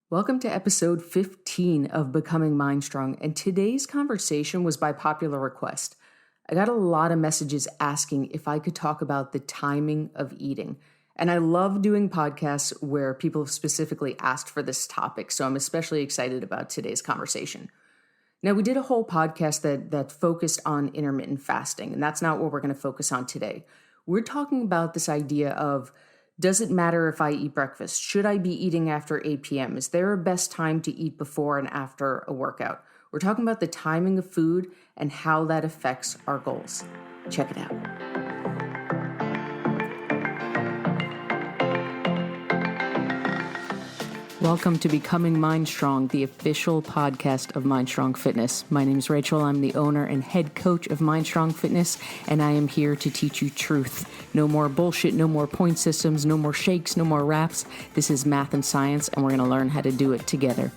Welcome to episode 15 of Becoming MindStrong, and today's conversation was by popular request. I got a lot of messages asking if I could talk about the timing of eating, and I love doing podcasts where people have specifically asked for this topic, so I'm especially excited about today's conversation. Now, we did a whole podcast that focused on intermittent fasting, and that's not what we're going to focus on today. We're talking about this idea of, does it matter if I eat breakfast? Should I be eating after 8 p.m.? Is there a best time to eat before and after a workout? We're talking about the timing of food and how that affects our goals. Check it out. Welcome to Becoming MindStrong, the official podcast of MindStrong Fitness. My name is Rachel. I'm the owner and head coach of MindStrong Fitness, and I am here to teach you truth. No more bullshit, no more point systems, no more shakes, no more wraps. This is math and science, and we're going to learn how to do it together.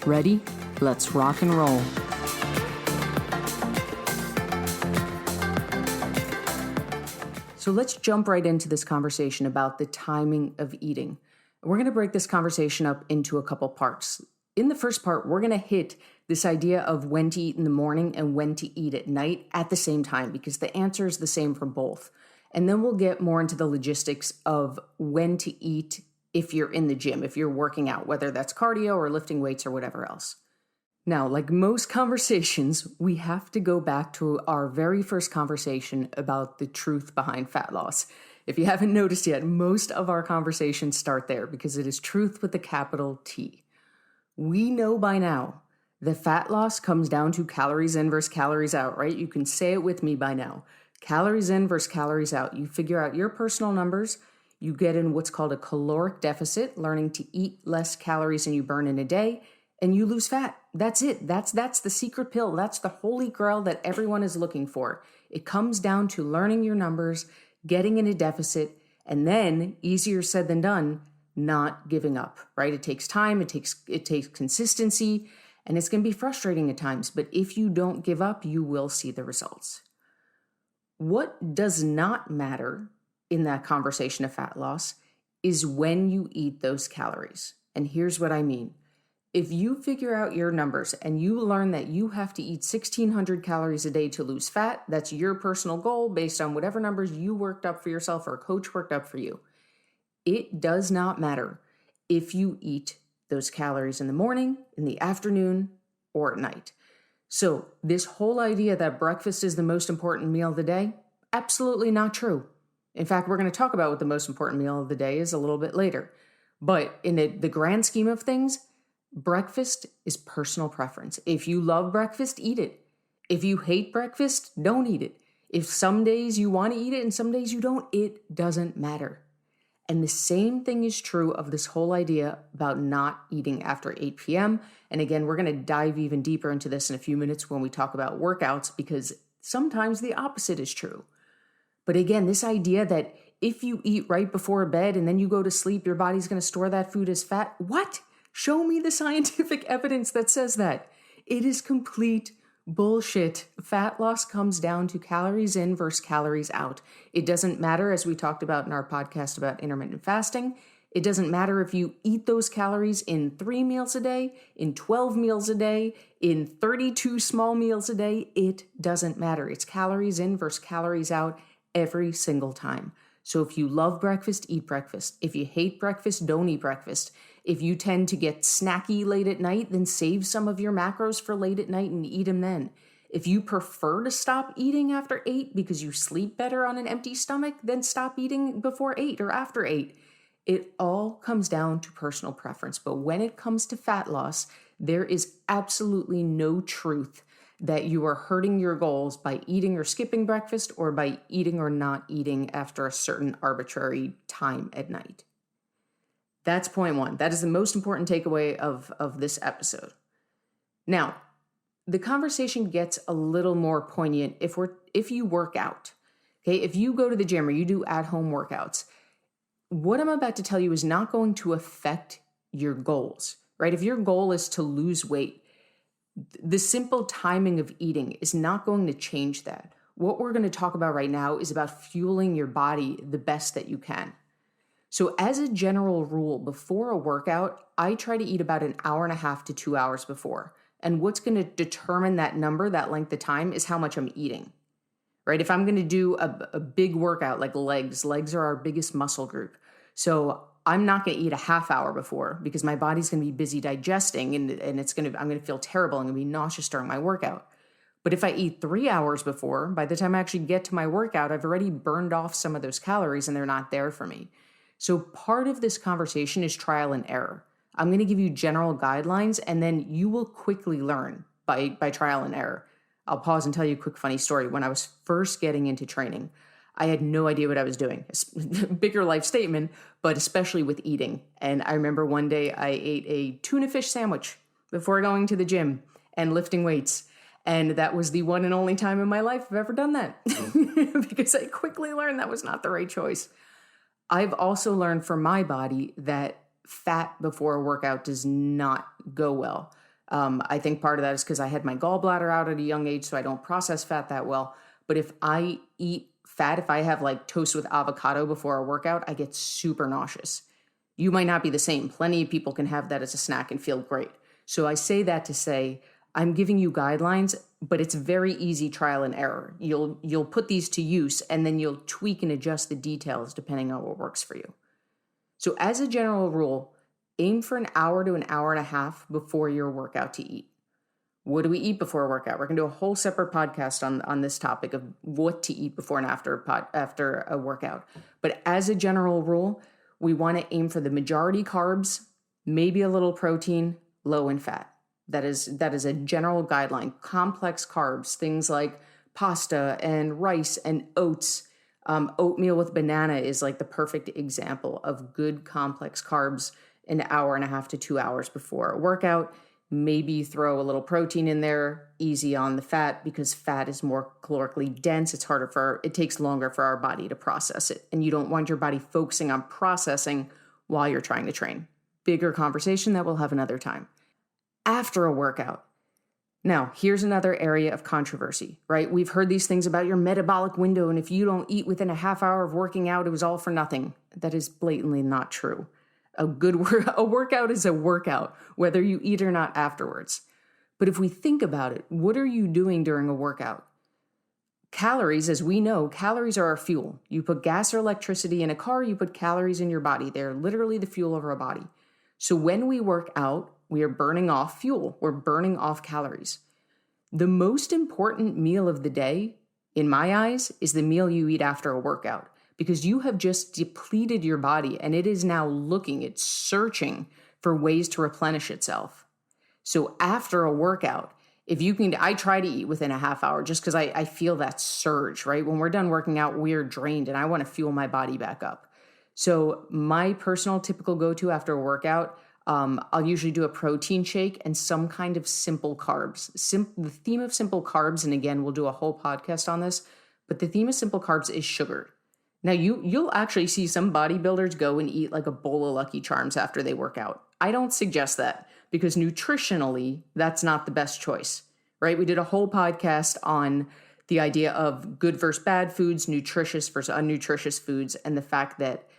Ready? Let's rock and roll. So let's jump right into this conversation about the timing of eating. We're going to break this conversation up into a couple parts. In the first part, we're going to hit this idea of when to eat in the morning and when to eat at night at the same time, because the answer is the same for both. And then we'll get more into the logistics of when to eat if you're in the gym, if you're working out, whether that's cardio or lifting weights or whatever else. Now, like most conversations, we have to go back to our very first conversation about the truth behind fat loss. If you haven't noticed yet, most of our conversations start there because it is truth with a capital T. We know by now that fat loss comes down to calories in versus calories out, right? You can say it with me by now. Calories in versus calories out. You figure out your personal numbers. You get in what's called a caloric deficit, learning to eat less calories than you burn in a day, and you lose fat. That's it. That's the secret pill. That's the holy grail that everyone is looking for. It comes down to learning your numbers, getting in a deficit, and then, easier said than done, not giving up, right? It takes time, it takes consistency, and it's going to be frustrating at times, but if you don't give up, you will see the results. What does not matter in that conversation of fat loss is when you eat those calories. And here's what I mean. If you figure out your numbers and you learn that you have to eat 1,600 calories a day to lose fat, that's your personal goal based on whatever numbers you worked up for yourself or a coach worked up for you. It does not matter if you eat those calories in the morning, in the afternoon, or at night. So this whole idea that breakfast is the most important meal of the day, absolutely not true. In fact, we're going to talk about what the most important meal of the day is a little bit later. But in the grand scheme of things, breakfast is personal preference. If you love breakfast, eat it. If you hate breakfast, don't eat it. If some days you want to eat it and some days you don't, it doesn't matter. And the same thing is true of this whole idea about not eating after 8 p.m. And again, we're going to dive even deeper into this in a few minutes when we talk about workouts, because sometimes the opposite is true. But again, this idea that if you eat right before bed and then you go to sleep, your body's going to store that food as fat. What? Show me the scientific evidence that says that. It is complete bullshit. Fat loss comes down to calories in versus calories out. It doesn't matter, as we talked about in our podcast about intermittent fasting, it doesn't matter if you eat those calories in 3 meals a day, in 12 meals a day, in 32 small meals a day. It doesn't matter. It's calories in versus calories out every single time. So if you love breakfast, eat breakfast. If you hate breakfast, don't eat breakfast. If you tend to get snacky late at night, then save some of your macros for late at night and eat them then. If you prefer to stop eating after 8 because you sleep better on an empty stomach, then stop eating before 8 or after 8. It all comes down to personal preference. But when it comes to fat loss, there is absolutely no truth that you are hurting your goals by eating or skipping breakfast or by eating or not eating after a certain arbitrary time at night. That's point one. That is the most important takeaway of this episode. Now, the conversation gets a little more poignant if you work out. Okay, if you go to the gym or you do at-home workouts, what I'm about to tell you is not going to affect your goals, right? If your goal is to lose weight, the simple timing of eating is not going to change that. What we're going to talk about right now is about fueling your body the best that you can. So as a general rule, before a workout, I try to eat about an hour and a half to 2 hours before. And what's going to determine that number, that length of time, is how much I'm eating, right? If I'm going to do a big workout like legs are our biggest muscle group. So I'm not going to eat a half hour before because my body's going to be busy digesting and I'm going to feel terrible. I'm going to be nauseous during my workout. But if I eat 3 hours before, by the time I actually get to my workout, I've already burned off some of those calories and they're not there for me. So part of this conversation is trial and error. I'm going to give you general guidelines and then you will quickly learn by trial and error. I'll pause and tell you a quick funny story. When I was first getting into training, I had no idea what I was doing. Bigger life statement, but especially with eating. And I remember one day I ate a tuna fish sandwich before going to the gym and lifting weights. And that was the one and only time in my life I've ever done that because I quickly learned that was not the right choice. I've also learned for my body that fat before a workout does not go well. I think part of that is because I had my gallbladder out at a young age, so I don't process fat that well. But if I eat fat, if I have like toast with avocado before a workout, I get super nauseous. You might not be the same. Plenty of people can have that as a snack and feel great. So I say that to say, I'm giving you guidelines, but it's very easy trial and error. You'll put these to use and then you'll tweak and adjust the details depending on what works for you. So as a general rule, aim for an hour to an hour and a half before your workout to eat. What do we eat before a workout? We're going to do a whole separate podcast on this topic of what to eat before and after a workout. But as a general rule, we want to aim for the majority carbs, maybe a little protein, low in fat. That is a general guideline. Complex carbs, things like pasta and rice and oats. Oatmeal with banana is like the perfect example of good complex carbs an hour and a half to 2 hours before a workout. Maybe throw a little protein in there, easy on the fat because fat is more calorically dense. It takes longer for our body to process it. And you don't want your body focusing on processing while you're trying to train. Bigger conversation that we'll have another time. After a workout. Now, here's another area of controversy, right? We've heard these things about your metabolic window, and if you don't eat within a half hour of working out, it was all for nothing. That is blatantly not true. A workout is a workout, whether you eat or not afterwards. But if we think about it, what are you doing during a workout? Calories, as we know, calories are our fuel. You put gas or electricity in a car, you put calories in your body. They're literally the fuel of our body. So when we work out, we are burning off fuel. We're burning off calories. The most important meal of the day, in my eyes, is the meal you eat after a workout because you have just depleted your body and it is now it's searching for ways to replenish itself. So after a workout, I try to eat within a half hour just because I feel that surge, right? When we're done working out, we're drained and I want to fuel my body back up. So my personal typical go-to after a workout, I'll usually do a protein shake and some kind of simple carbs. The theme of simple carbs, and again, we'll do a whole podcast on this, but the theme of simple carbs is sugar. Now, you'll actually see some bodybuilders go and eat like a bowl of Lucky Charms after they work out. I don't suggest that because nutritionally, that's not the best choice, right? We did a whole podcast on the idea of good versus bad foods, nutritious versus unnutritious foods, and the fact that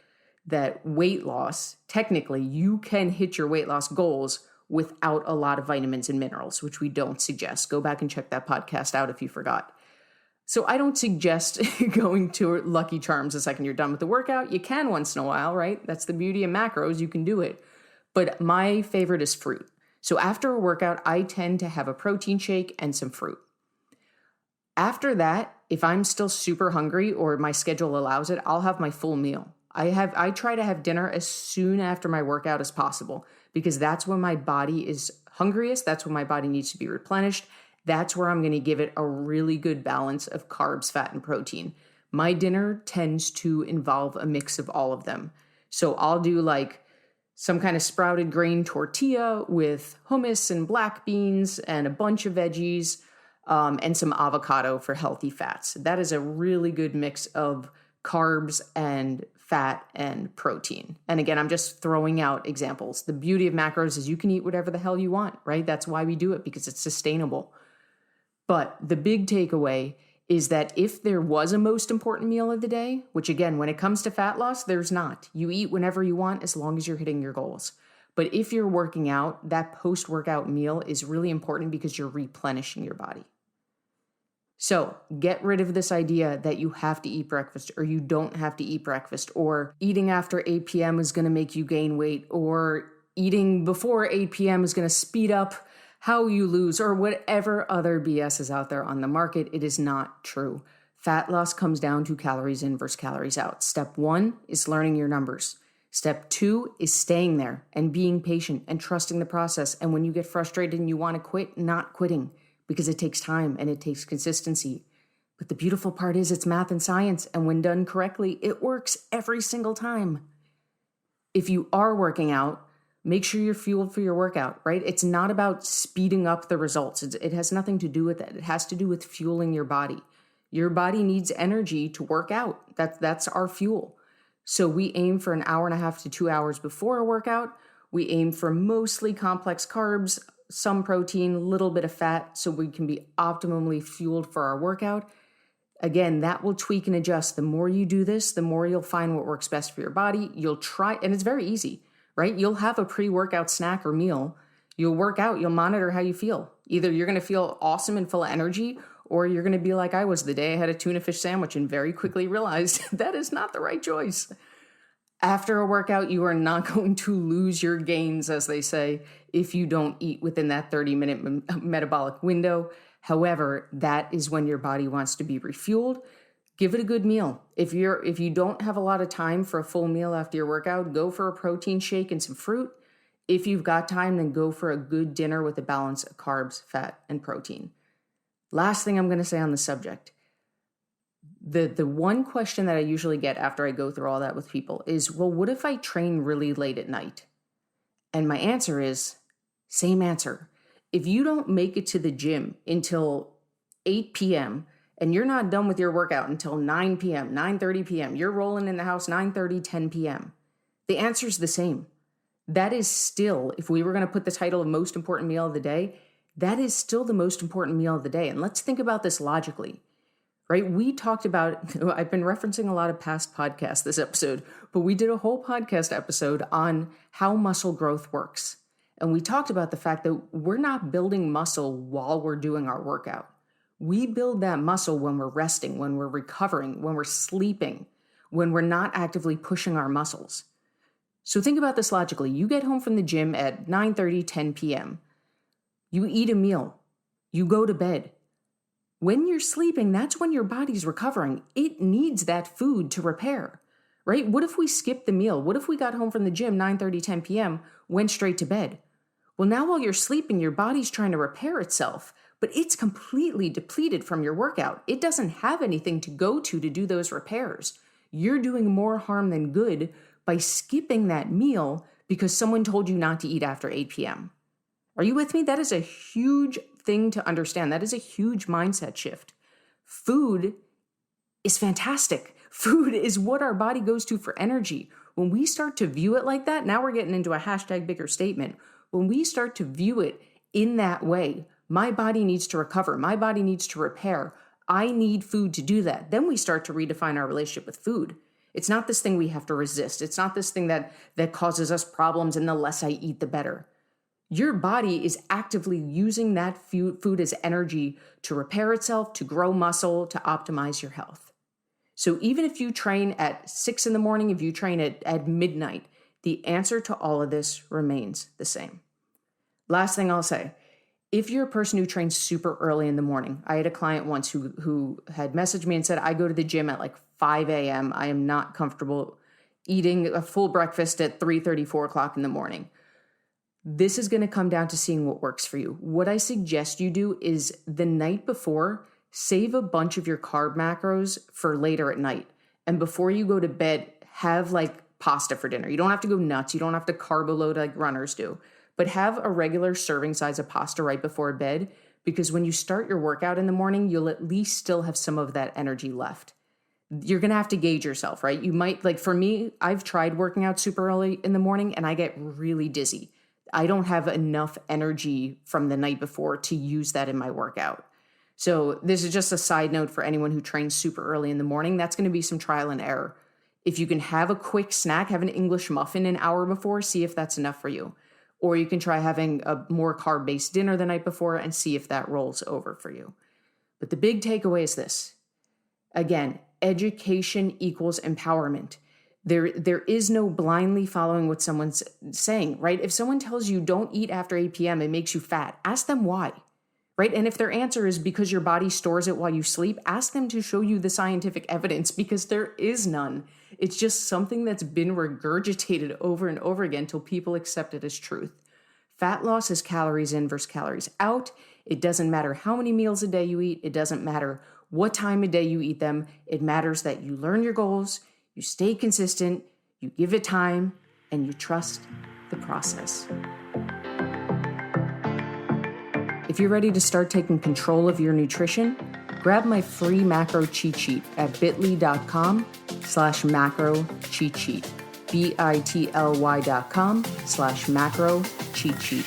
weight loss, technically, you can hit your weight loss goals without a lot of vitamins and minerals, which we don't suggest. Go back and check that podcast out if you forgot. So I don't suggest going to Lucky Charms the second you're done with the workout. You can once in a while, right? That's the beauty of macros. You can do it. But my favorite is fruit. So after a workout, I tend to have a protein shake and some fruit. After that, if I'm still super hungry or my schedule allows it, I'll have my full meal. I try to have dinner as soon after my workout as possible because that's when my body is hungriest. That's when my body needs to be replenished. That's where I'm going to give it a really good balance of carbs, fat, and protein. My dinner tends to involve a mix of all of them. So I'll do like some kind of sprouted grain tortilla with hummus and black beans and a bunch of veggies and some avocado for healthy fats. That is a really good mix of carbs and fat and protein. And again, I'm just throwing out examples. The beauty of macros is you can eat whatever the hell you want, right? That's why we do it, because it's sustainable. But the big takeaway is that if there was a most important meal of the day, which again, when it comes to fat loss, there's not. You eat whenever you want as long as you're hitting your goals. But if you're working out, that post-workout meal is really important because you're replenishing your body. So get rid of this idea that you have to eat breakfast or you don't have to eat breakfast, or eating after 8 p.m. is going to make you gain weight, or eating before 8 p.m. is going to speed up how you lose, or whatever other BS is out there on the market. It is not true. Fat loss comes down to calories in versus calories out. Step 1 is learning your numbers. Step 2 is staying there and being patient and trusting the process. And when you get frustrated and you want to quit, not quitting, because it takes time and it takes consistency. But the beautiful part is it's math and science, and when done correctly, it works every single time. If you are working out, make sure you're fueled for your workout, right? It's not about speeding up the results. It has nothing to do with that. It has to do with fueling your body. Your body needs energy to work out. That's our fuel. So we aim for an hour and a half to 2 hours before a workout. We aim for mostly complex carbs, some protein, a little bit of fat, so we can be optimally fueled for our workout. Again, that will tweak and adjust. The more you do this, the more you'll find what works best for your body. You'll try, and it's very easy, right? You'll have a pre-workout snack or meal. You'll work out, you'll monitor how you feel. Either you're going to feel awesome and full of energy, or you're going to be like I was the day I had a tuna fish sandwich and very quickly realized that is not the right choice. After a workout, you are not going to lose your gains, as they say, if you don't eat within that 30-minute metabolic window. However, that is when your body wants to be refueled. Give it a good meal. If you don't have a lot of time for a full meal after your workout, go for a protein shake and some fruit. If you've got time, then go for a good dinner with a balance of carbs, fat, and protein. Last thing I'm going to say on the subject. The one question that I usually get after I go through all that with people is, well, what if I train really late at night? And my answer is, same answer. If you don't make it to the gym until 8 p.m. and you're not done with your workout until 9 p.m., 9:30 p.m., you're rolling in the house 9:30, 10 p.m., the answer is the same. That is still, if we were going to put the title of most important meal of the day, that is still the most important meal of the day. And let's think about this logically. Right? We talked about, I've been referencing a lot of past podcasts this episode, but we did a whole podcast episode on how muscle growth works. And we talked about the fact that we're not building muscle while we're doing our workout. We build that muscle when we're resting, when we're recovering, when we're sleeping, when we're not actively pushing our muscles. So think about this logically. You get home from the gym at 9:30, 10 p.m. You eat a meal. You go to bed. When you're sleeping, that's when your body's recovering. It needs that food to repair, right? What if we skipped the meal? What if we got home from the gym 9:30, 10 p.m., went straight to bed? Well, now while you're sleeping, your body's trying to repair itself, but it's completely depleted from your workout. It doesn't have anything to go to do those repairs. You're doing more harm than good by skipping that meal because someone told you not to eat after 8 p.m. Are you with me? That is a huge thing to understand. That is a huge mindset shift. Food is fantastic. Food is what our body goes to for energy. When we start to view it like that, now we're getting into a hashtag bigger statement. When we start to view it in that way, my body needs to recover. My body needs to repair. I need food to do that. Then we start to redefine our relationship with food. It's not this thing we have to resist. It's not this thing that causes us problems, and the less I eat, the better. Your body is actively using that food as energy to repair itself, to grow muscle, to optimize your health. So even if you train at 6 in the morning, if you train at midnight, the answer to all of this remains the same. Last thing I'll say, if you're a person who trains super early in the morning, I had a client once who had messaged me and said, I go to the gym at like 5 a.m. I am not comfortable eating a full breakfast at 3:30, 4 o'clock in the morning. This is going to come down to seeing what works for you. What I suggest you do is the night before, save a bunch of your carb macros for later at night. And before you go to bed, have like pasta for dinner. You don't have to go nuts. You don't have to carb load like runners do. But have a regular serving size of pasta right before bed, because when you start your workout in the morning, you'll at least still have some of that energy left. You're going to have to gauge yourself, right? You might, like for me, I've tried working out super early in the morning and I get really dizzy. I don't have enough energy from the night before to use that in my workout. So this is just a side note for anyone who trains super early in the morning. That's going to be some trial and error. If you can have a quick snack, have an English muffin an hour before, see if that's enough for you. Or you can try having a more carb-based dinner the night before and see if that rolls over for you. But the big takeaway is this. Again, education equals empowerment. There is no blindly following what someone's saying, right? If someone tells you don't eat after 8 p.m., it makes you fat, ask them why, right? And if their answer is because your body stores it while you sleep, ask them to show you the scientific evidence, because there is none. It's just something that's been regurgitated over and over again till people accept it as truth. Fat loss is calories in versus calories out. It doesn't matter how many meals a day you eat. It doesn't matter what time of day you eat them. It matters that you learn your goals, you stay consistent, you give it time, and you trust the process. If you're ready to start taking control of your nutrition, grab my free macro cheat sheet at bit.ly.com/macro cheat sheet. bit.ly.com/macro cheat sheet.